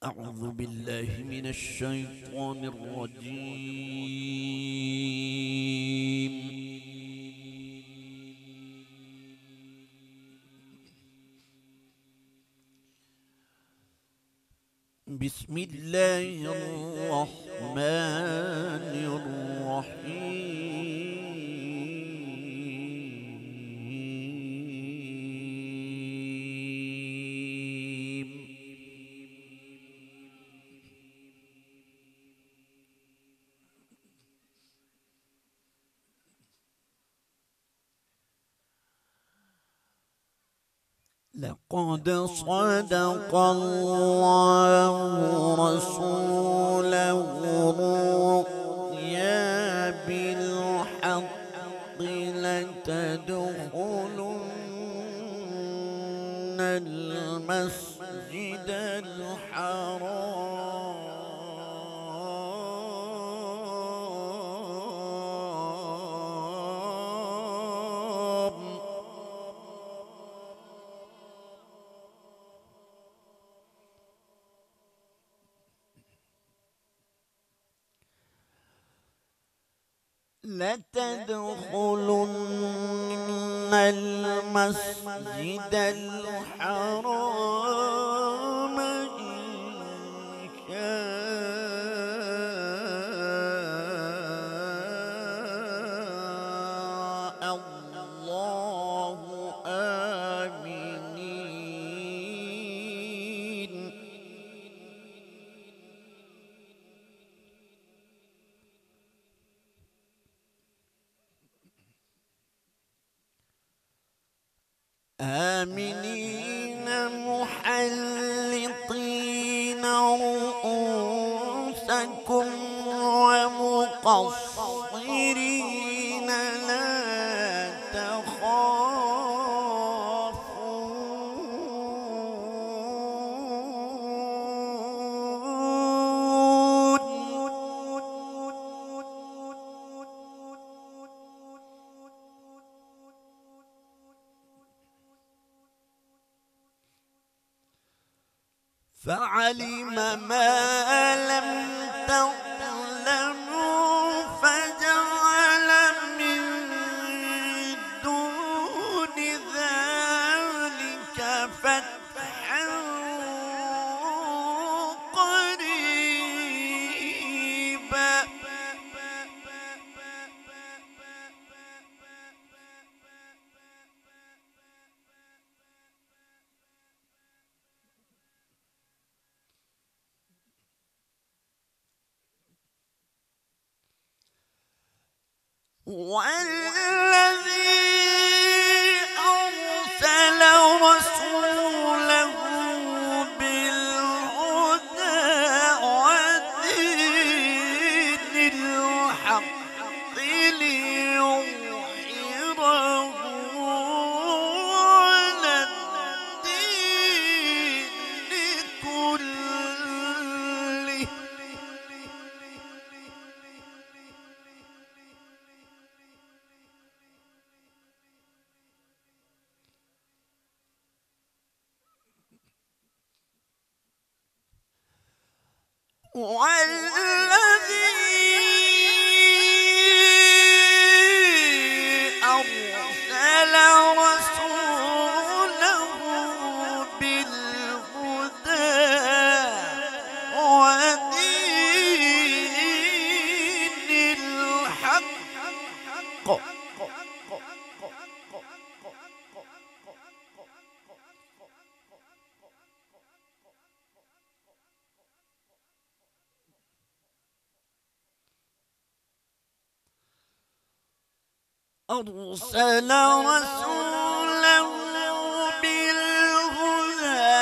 أعوذ بالله من الشيطان الرجيم. بسم الله الرحمن الرحيم. لقد صدق الله رسوله الرؤيا بالحق لتدخلن المسجد الحرام لتدخلن المسجد الحرام إن شاء الله آمنين. آمنين محلقين رؤوسكم ومقصرين لا تخافون. فعلم ما لم تعلموا فجعل من دون ذلك فتحا قريبا. والذي أرسل رسوله بالهدى ودين الحق ليظهره على الدين كله. والذي أرسل رسوله بالهدى ودين الحق أرسل رسوله بالهدى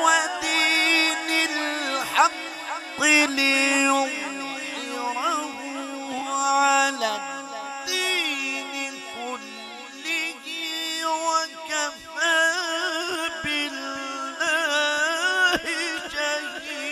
ودين الحق ليظهره على الدين كله وكفى بالله شهيدا.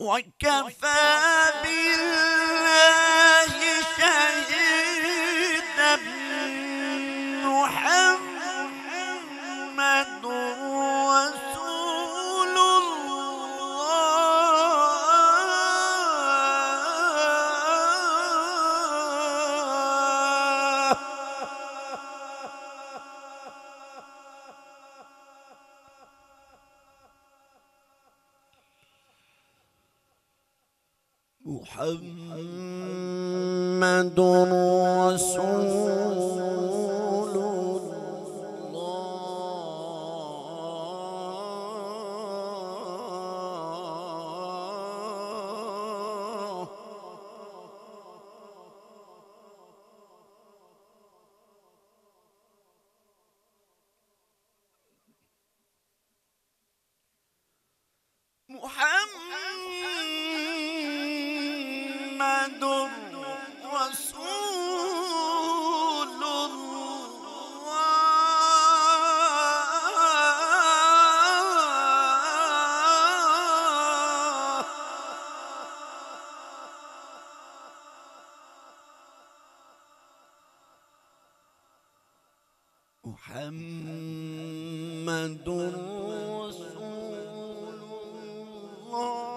وكفى بالله شهيدا محمد رسول الله. محمد رسول الله. محمد رسول الله. محمد رسول الله.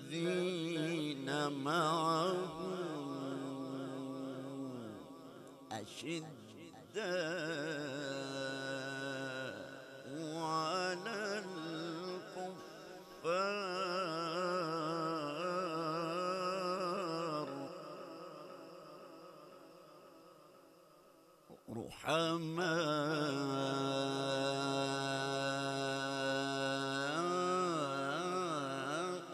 والذين معه أشداء على الكفار رحماء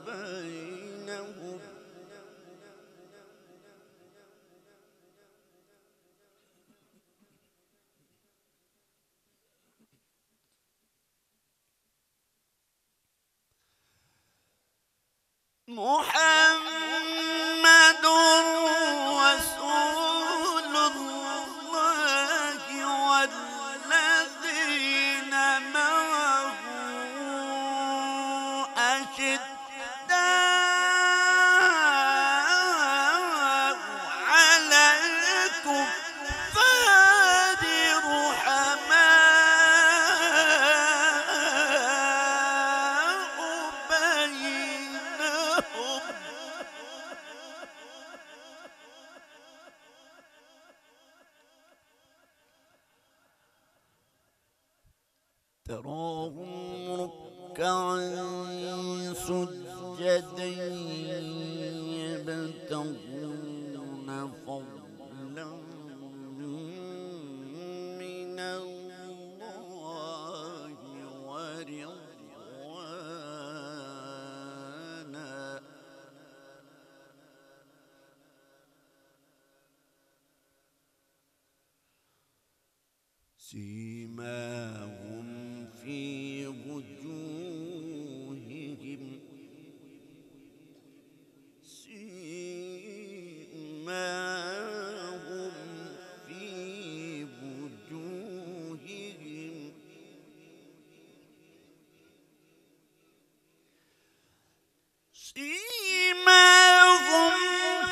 بينهم. محمد رسول الله والذين معه أشداء على الكفار رحماء بينهم. تراهم ركعا سجدا يبتغون فضلا من الله ورضوانا. سيماهم في وجوههم سيماهم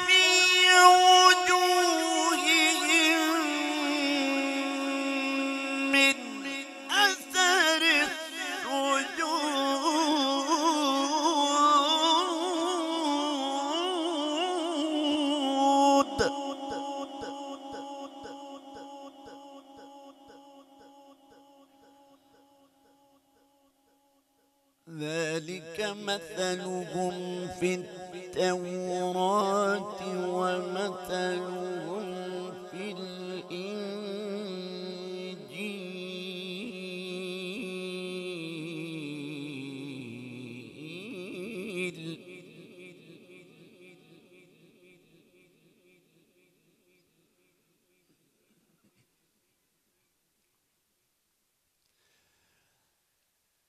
في وجوههم من أثر السجود. ذلك مثلهم في التوراة ومثلهم في الإنجيل.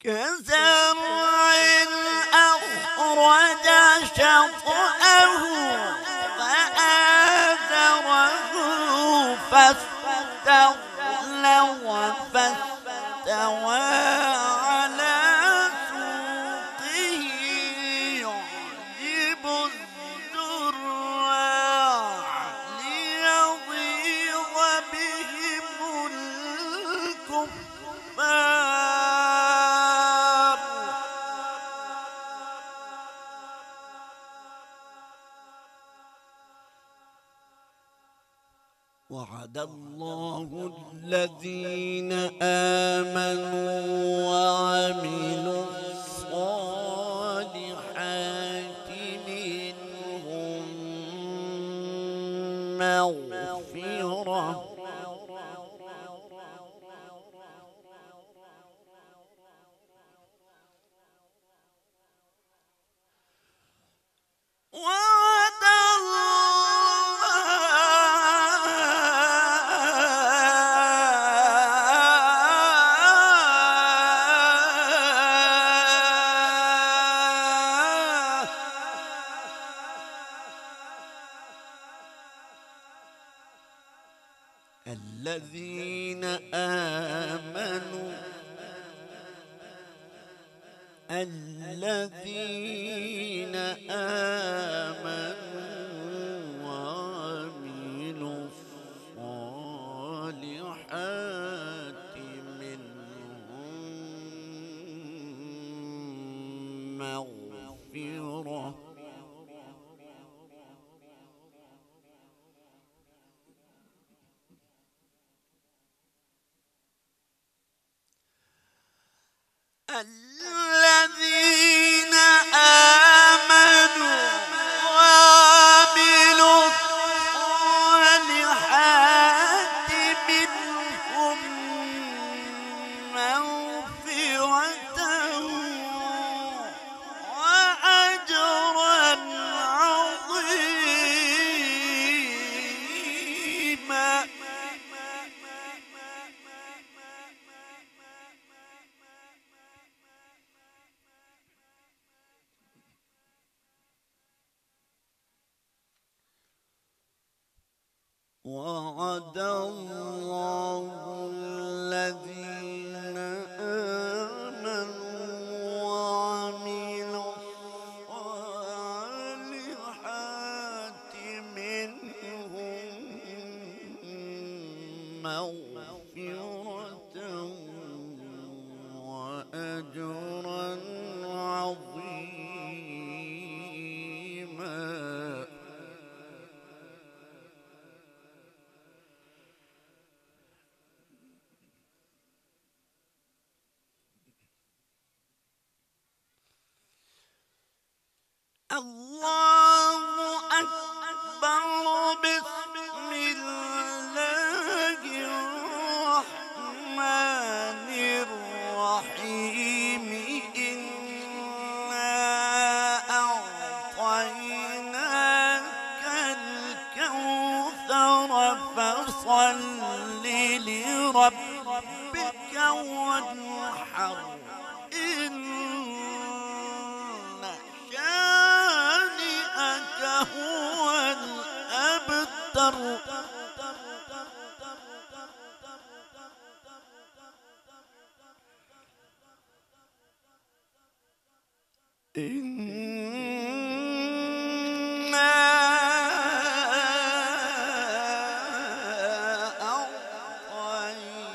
كزرع أخرج شطأه فآزره فاستغلظ فاستوى على سوقه يعجب الزراع ليغيظ بهم الكفار. وعد الله الذين آمنوا وعملوا الصالحات منهم مغفرة وعد الذين آمنوا وعملوا الصالحات منهم مغفرة الذين آمنوا وعملوا الصالحات منهم مغفرة وأجرا عظيما. وعد الله الذين آمنوا وعملوا الصالحات منهم مغفرة وأجرا عظيما. الله أكبر. بسم الله الرحمن الرحيم. إنا أعطيناك الكوثر فصل لربك وانحر. هو الأبتر. إنا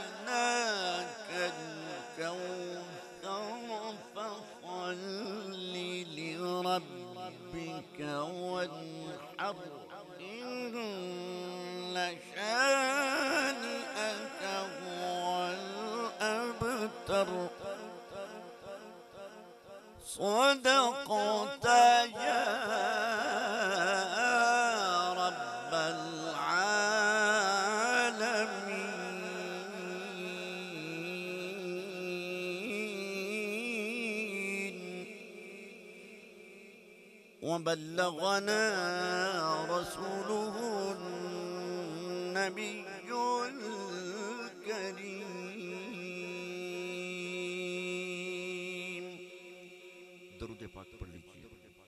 أعطيناك الكوثر فصل لربك وانحر. إن شانئك هو الأبتر. صدقت يا رب العالمين. وبلغنا رسوله النبي الكريم. درود پاک پڑھ لیجیے.